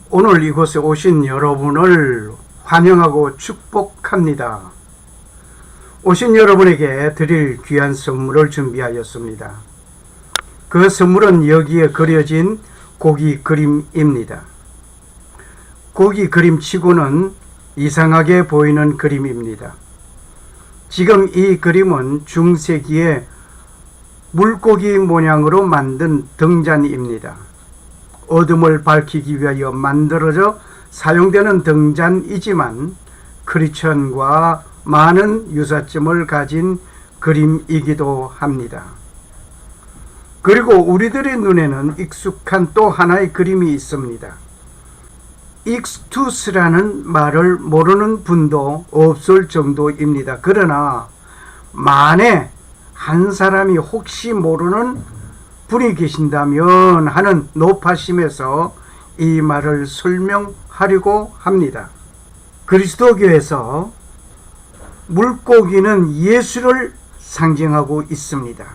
오늘 이곳에 오신 여러분을 환영하고 축복합니다. 오신 여러분에게 드릴 귀한 선물을 준비하였습니다. 그 선물은 여기에 그려진 고기 그림입니다. 고기 그림치고는 이상하게 보이는 그림입니다. 지금 이 그림은 중세기에 물고기 모양으로 만든 등잔입니다. 어둠을 밝히기 위하여 만들어져 사용되는 등잔이지만 크리스천과 많은 유사점을 가진 그림이기도 합니다. 그리고 우리들의 눈에는 익숙한 또 하나의 그림이 있습니다. 익스투스라는 말을 모르는 분도 없을 정도입니다. 그러나 만에 한 사람이 혹시 모르는 분이 계신다면 하는 높아심에서 이 말을 설명하려고 합니다. 그리스도교에서 물고기는 예수를 상징하고 있습니다.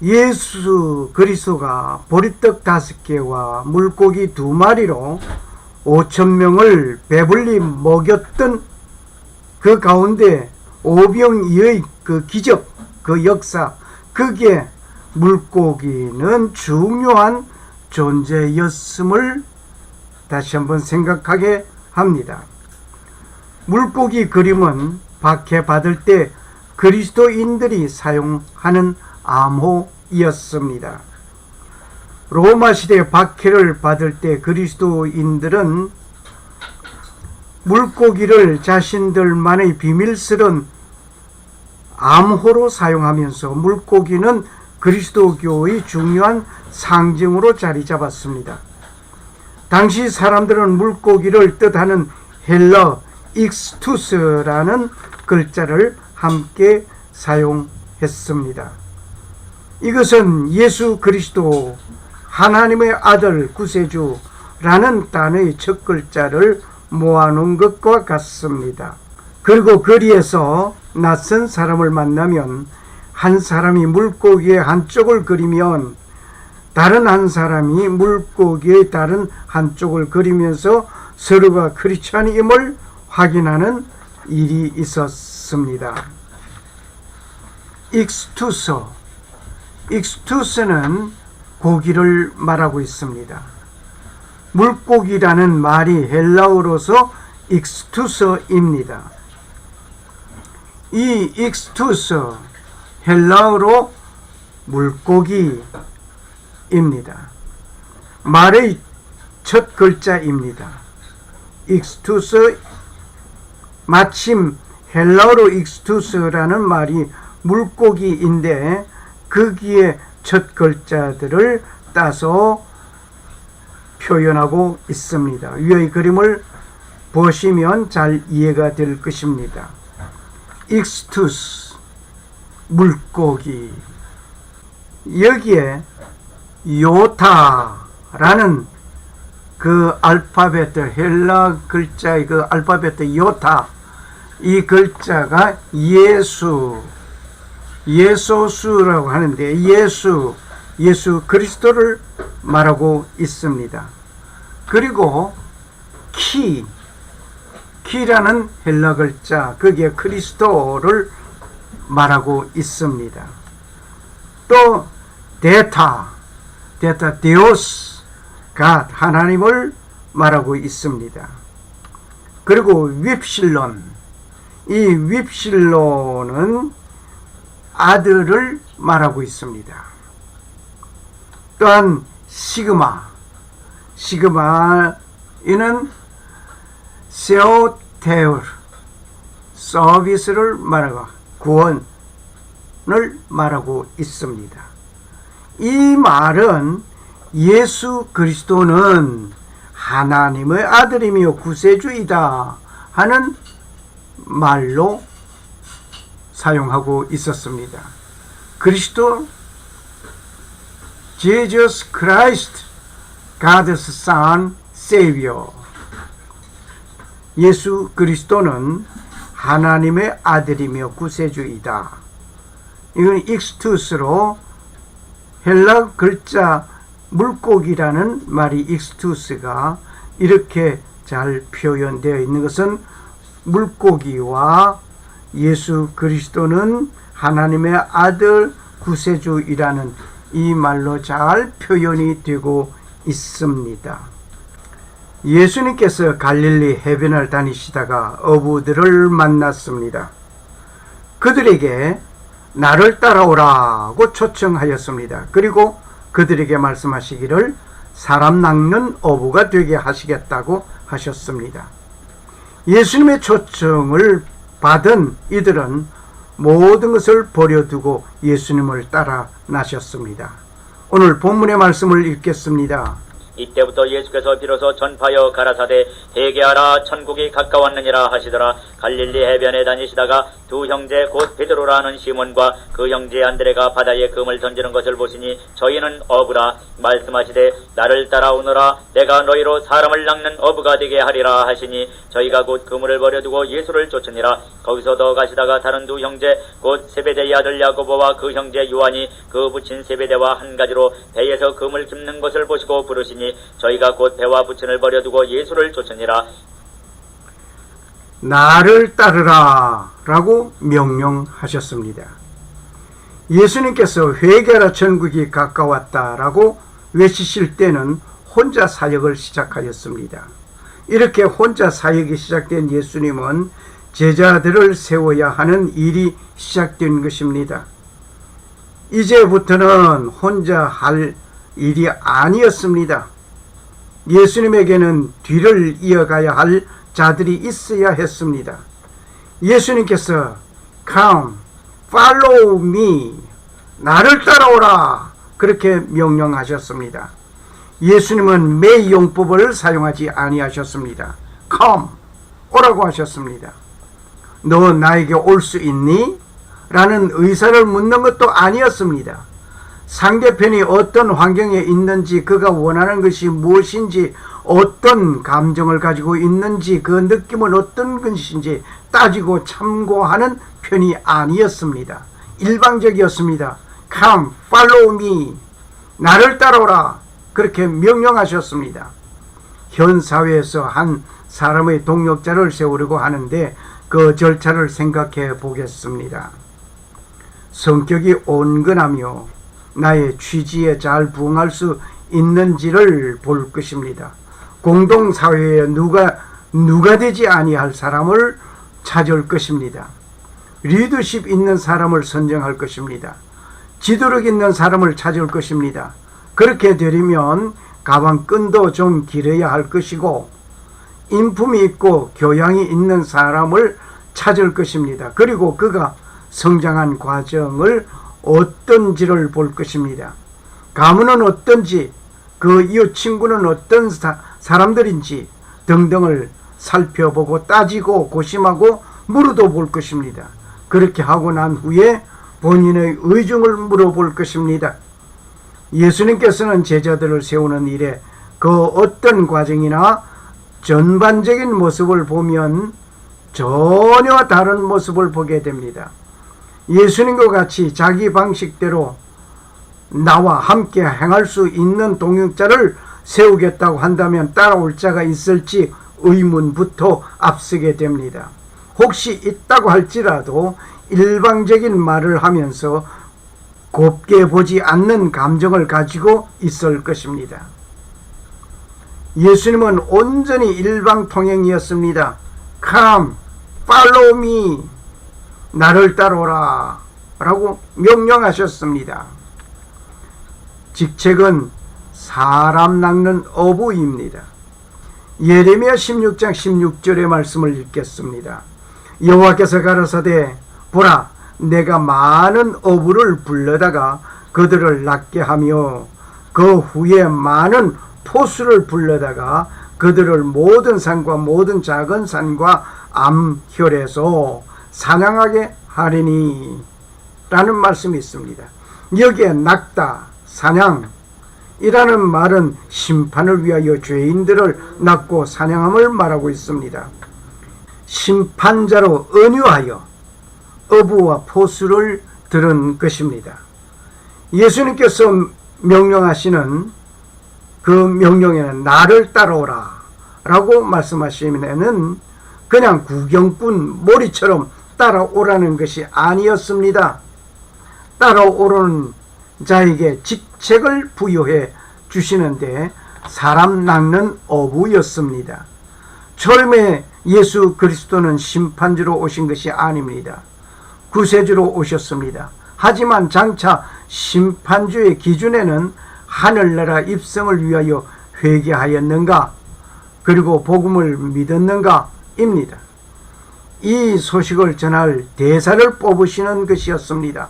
예수 그리스도가 보리떡 5개와 물고기 2마리로 5,000명을 배불리 먹였던 그 가운데 오병이의 그 기적, 그 역사, 그게 물고기는 중요한 존재였음을 다시 한번 생각하게 합니다. 물고기 그림은 박해받을 때 그리스도인들이 사용하는 암호이었습니다. 로마 시대 박해를 받을 때 그리스도인들은 물고기를 자신들만의 비밀스런 암호로 사용하면서 물고기는 그리스도교의 중요한 상징으로 자리 잡았습니다. 당시 사람들은 물고기를 뜻하는 헬라 익스투스라는 글자를 함께 사용했습니다. 이것은 예수 그리스도 하나님의 아들 구세주라는 단어의 첫 글자를 모아놓은 것과 같습니다. 그리고 거리에서 낯선 사람을 만나면 한 사람이 물고기의 한쪽을 그리면 다른 한 사람이 물고기의 다른 한쪽을 그리면서 서로가 크리스찬임을 확인하는 일이 있었습니다. 익스투스는 고기를 말하고 있습니다. 물고기라는 말이 헬라어로서 익스투스입니다. 이 익스투스 헬라어로 물고기입니다. 말의 첫 글자입니다. 익스투스, 마침 헬라어로 익스투스라는 말이 물고기인데 거기에 첫 글자들을 따서 표현하고 있습니다. 위의 그림을 보시면 잘 이해가 될 것입니다. 익스투스, 물고기. 여기에 요타라는 그 알파벳, 헬라 글자의 그 알파벳 요타, 이 글자가 예소수라고 하는데 예수 그리스도를 말하고 있습니다. 그리고 키라는 헬라 글자, 그게 그리스도를 말하고 있습니다. 또 데타 데오스, 하나님을 말하고 있습니다. 그리고 윕실론, 이 윕실론은 아들을 말하고 있습니다. 또한 시그마이는 세오테울, 서비스를 말하고 구원을 말하고 있습니다. 이 말은 예수 그리스도는 하나님의 아들이며 구세주이다 하는 말로 사용하고 있었습니다. 그리스도, Jesus Christ, God's Son, Savior. 예수 그리스도는 하나님의 아들이며 구세주이다. 이건 익스투스로 헬라 글자 물고기라는 말이 익스투스가 이렇게 잘 표현되어 있는 것은 물고기와 예수 그리스도는 하나님의 아들 구세주이라는 이 말로 잘 표현이 되고 있습니다. 예수님께서 갈릴리 해변을 다니시다가 어부들을 만났습니다. 그들에게 나를 따라오라고 초청하였습니다. 그리고 그들에게 말씀하시기를 사람 낚는 어부가 되게 하시겠다고 하셨습니다. 예수님의 초청을 받은 이들은 모든 것을 버려두고 예수님을 따라 나셨습니다. 오늘 본문의 말씀을 읽겠습니다. 이때부터 예수께서 비로소 전파하여 가라사대 회개하라 천국이 가까웠느니라 하시더라. 갈릴리 해변에 다니시다가 두 형제 곧 베드로라 하는 시몬과 그 형제 안드레가 바다에 금을 던지는 것을 보시니 저희는 어부라. 말씀하시되 나를 따라오너라. 내가 너희로 사람을 낚는 어부가 되게 하리라 하시니 저희가 곧 그물을 버려두고 예수를 쫓으니라. 거기서 더 가시다가 다른 두 형제 곧 세베대의 아들 야고보와 그 형제 요한이 그 부친 세베대와 한 가지로 배에서 금을 깁는 것을 보시고 부르시니 저희가 곧 배와 부친을 버려두고 예수를 쫓으니라. 나를 따르라 라고 명령하셨습니다. 예수님께서 회개하라 천국이 가까웠다 라고 외치실 때는 혼자 사역을 시작하였습니다. 이렇게 혼자 사역이 시작된 예수님은 제자들을 세워야 하는 일이 시작된 것입니다. 이제부터는 혼자 할 일이 아니었습니다. 예수님에게는 뒤를 이어가야 할 자들이 있어야 했습니다. 예수님께서 Come, follow me, 나를 따라오라 그렇게 명령하셨습니다. 예수님은 매용법을 사용하지 아니하셨습니다. Come, 오라고 하셨습니다. 너 나에게 올 수 있니? 라는 의사를 묻는 것도 아니었습니다. 상대편이 어떤 환경에 있는지, 그가 원하는 것이 무엇인지, 어떤 감정을 가지고 있는지, 그 느낌은 어떤 것인지 따지고 참고하는 편이 아니었습니다. 일방적이었습니다. Come, follow me, 나를 따라오라 그렇게 명령하셨습니다. 현 사회에서 한 사람의 동역자를 세우려고 하는데 그 절차를 생각해 보겠습니다. 성격이 온건하며 나의 취지에 잘 부응할 수 있는지를 볼 것입니다. 공동사회에 누가 되지 아니할 사람을 찾을 것입니다. 리더십 있는 사람을 선정할 것입니다. 지도력 있는 사람을 찾을 것입니다. 그렇게 되려면 가방끈도 좀 길어야 할 것이고 인품이 있고 교양이 있는 사람을 찾을 것입니다. 그리고 그가 성장한 과정을 어떤지를 볼 것입니다. 가문은 어떤지, 그 이웃 친구는 어떤 사람들인지 등등을 살펴보고 따지고 고심하고 물어도 볼 것입니다. 그렇게 하고 난 후에 본인의 의중을 물어볼 것입니다. 예수님께서는 제자들을 세우는 일에 그 어떤 과정이나 전반적인 모습을 보면 전혀 다른 모습을 보게 됩니다. 예수님과 같이 자기 방식대로 나와 함께 행할 수 있는 동역자를 세우겠다고 한다면 따라올 자가 있을지 의문부터 앞서게 됩니다. 혹시 있다고 할지라도 일방적인 말을 하면서 곱게 보지 않는 감정을 가지고 있을 것입니다. 예수님은 온전히 일방통행이었습니다. Come, follow me, 나를 따라오라 라고 명령하셨습니다. 직책은 사람 낚는 어부입니다. 예레미야 16장 16절의 말씀을 읽겠습니다. 여호와께서 가라사대 보라, 내가 많은 어부를 불러다가 그들을 낚게 하며 그 후에 많은 포수를 불러다가 그들을 모든 산과 모든 작은 산과 암혈에서 사냥하게 하리니 라는 말씀이 있습니다. 여기에 낚다, 사냥이라는 말은 심판을 위하여 죄인들을 낚고 사냥함을 말하고 있습니다. 심판자로 은유하여 어부와 포수를 들은 것입니다. 예수님께서 명령하시는 그 명령에는 나를 따라오라 라고 말씀하시면은 그냥 구경꾼 몰이처럼 따라오라는 것이 아니었습니다. 따라오는 자에게 직책을 부여해 주시는데 사람 낚는 어부였습니다. 처음에 예수 그리스도는 심판주로 오신 것이 아닙니다. 구세주로 오셨습니다. 하지만 장차 심판주의 기준에는 하늘나라 입성을 위하여 회개하였는가 그리고 복음을 믿었는가 입니다. 이 소식을 전할 대사를 뽑으시는 것이었습니다.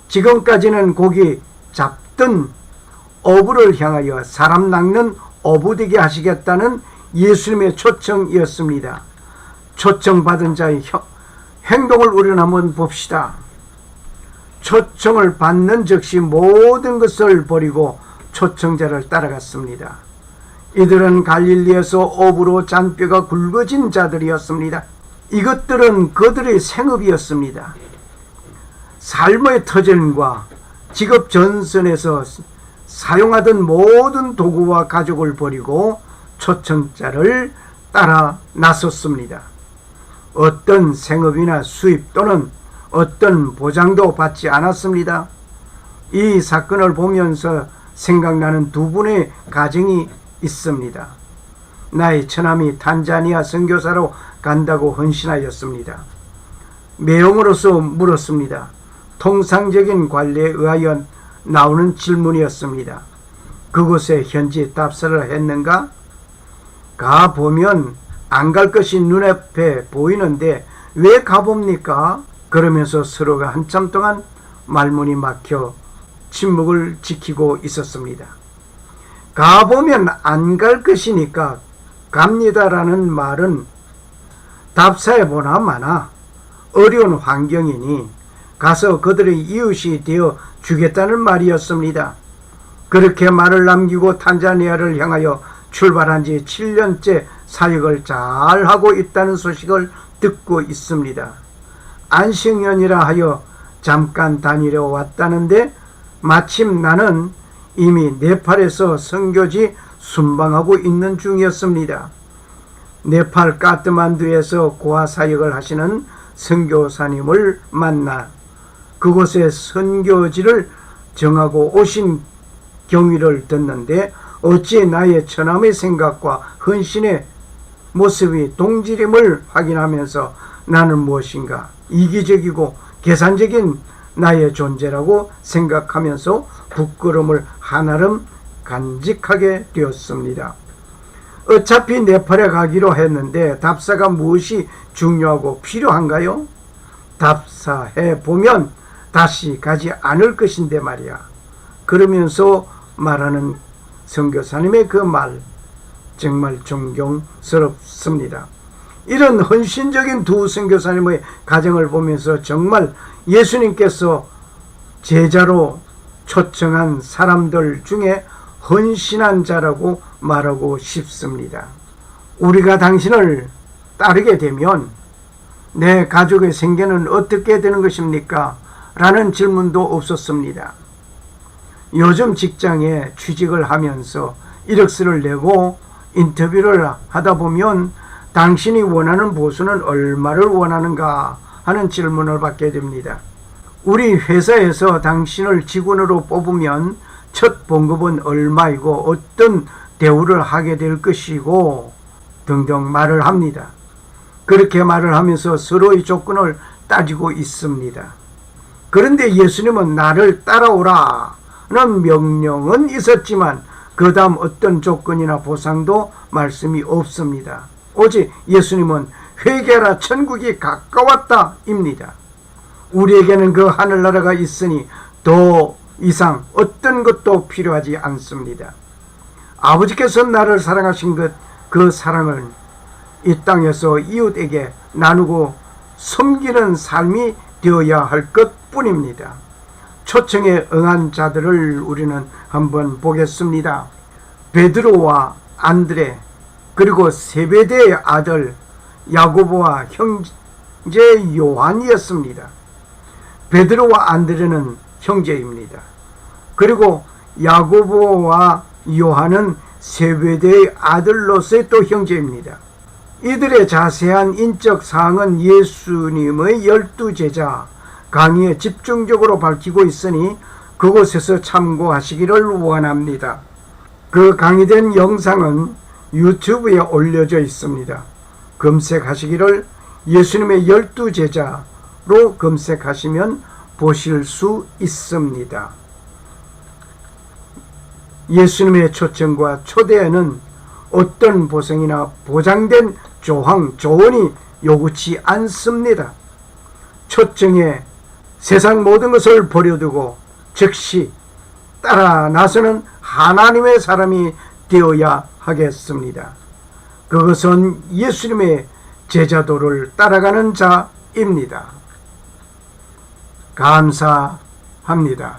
지금까지는 고기 잡던 어부를 향하여 사람 낚는 어부되게 하시겠다는 예수님의 초청이었습니다. 초청받은 자의 행동을 우리는 한번 봅시다. 초청을 받는 즉시 모든 것을 버리고 초청자를 따라갔습니다. 이들은 갈릴리에서 어부로 잔뼈가 굵어진 자들이었습니다. 이것들은 그들의 생업이었습니다. 삶의 터전과 직업 전선에서 사용하던 모든 도구와 가족을 버리고 초청자를 따라 나섰습니다. 어떤 생업이나 수입 또는 어떤 보장도 받지 않았습니다. 이 사건을 보면서 생각나는 두 분의 가정이 있습니다. 나의 처남이 탄자니아 선교사로 간다고 헌신하였습니다. 매형으로서 물었습니다. 통상적인 관례에 의하여 나오는 질문이었습니다. 그곳에 현지 답사를 했는가? 가보면 안 갈 것이 눈앞에 보이는데 왜 가봅니까? 그러면서 서로가 한참 동안 말문이 막혀 침묵을 지키고 있었습니다. 가보면 안 갈 것이니까 갑니다라는 말은 답사해 보나 마나 어려운 환경이니 가서 그들의 이웃이 되어 주겠다는 말이었습니다. 그렇게 말을 남기고 탄자니아를 향하여 출발한 지 7년째 사역을 잘하고 있다는 소식을 듣고 있습니다. 안식년이라 하여 잠깐 다니려 왔다는데 마침 나는 이미 네팔에서 선교지 순방하고 있는 중이었습니다. 네팔 까트만두에서 고아 사역을 하시는 선교사님을 만나 그곳에 선교지를 정하고 오신 경위를 듣는데 어찌 나의 처남의 생각과 헌신의 모습이 동질임을 확인하면서 나는 무엇인가 이기적이고 계산적인 나의 존재라고 생각하면서 부끄러움을 한아름 간직하게 되었습니다. 어차피 네팔에 가기로 했는데 답사가 무엇이 중요하고 필요한가요? 답사해 보면 다시 가지 않을 것인데 말이야. 그러면서 말하는 선교사님의 그 말 정말 존경스럽습니다. 이런 헌신적인 두 선교사님의 가정을 보면서 정말 예수님께서 제자로 초청한 사람들 중에 헌신한 자라고 말하고 싶습니다. 우리가 당신을 따르게 되면 내 가족의 생계는 어떻게 되는 것입니까? 라는 질문도 없었습니다. 요즘 직장에 취직을 하면서 이력서를 내고 인터뷰를 하다 보면 당신이 원하는 보수는 얼마를 원하는가 하는 질문을 받게 됩니다. 우리 회사에서 당신을 직원으로 뽑으면 첫 봉급은 얼마이고 어떤 대우를 하게 될 것이고 등등 말을 합니다. 그렇게 말을 하면서 서로의 조건을 따지고 있습니다. 그런데 예수님은 나를 따라오라는 명령은 있었지만 그 다음 어떤 조건이나 보상도 말씀이 없습니다. 오직 예수님은 회개하라 천국이 가까웠다 입니다. 우리에게는 그 하늘나라가 있으니 더 이상 어떤 것도 필요하지 않습니다. 아버지께서 나를 사랑하신 것, 그 사랑을 이 땅에서 이웃에게 나누고 섬기는 삶이 되어야 할 것뿐입니다. 초청에 응한 자들을 우리는 한번 보겠습니다. 베드로와 안드레 그리고 세베대의 아들 야고보와 형제 요한이었습니다. 베드로와 안드레는 형제입니다. 그리고 야고보와 요한은 세베대의 아들로서의 또 형제입니다. 이들의 자세한 인적 사항은 예수님의 12제자 강의에 집중적으로 밝히고 있으니 그곳에서 참고하시기를 원합니다. 그 강의된 영상은 유튜브에 올려져 있습니다. 검색하시기를 예수님의 12제자로 검색하시면 보실 수 있습니다. 예수님의 초청과 초대에는 어떤 보상이나 보장된 조언이 요구치 않습니다. 초청에 세상 모든 것을 버려두고 즉시 따라 나서는 하나님의 사람이 되어야 하겠습니다. 그것은 예수님의 제자도를 따라가는 자입니다. 감사합니다.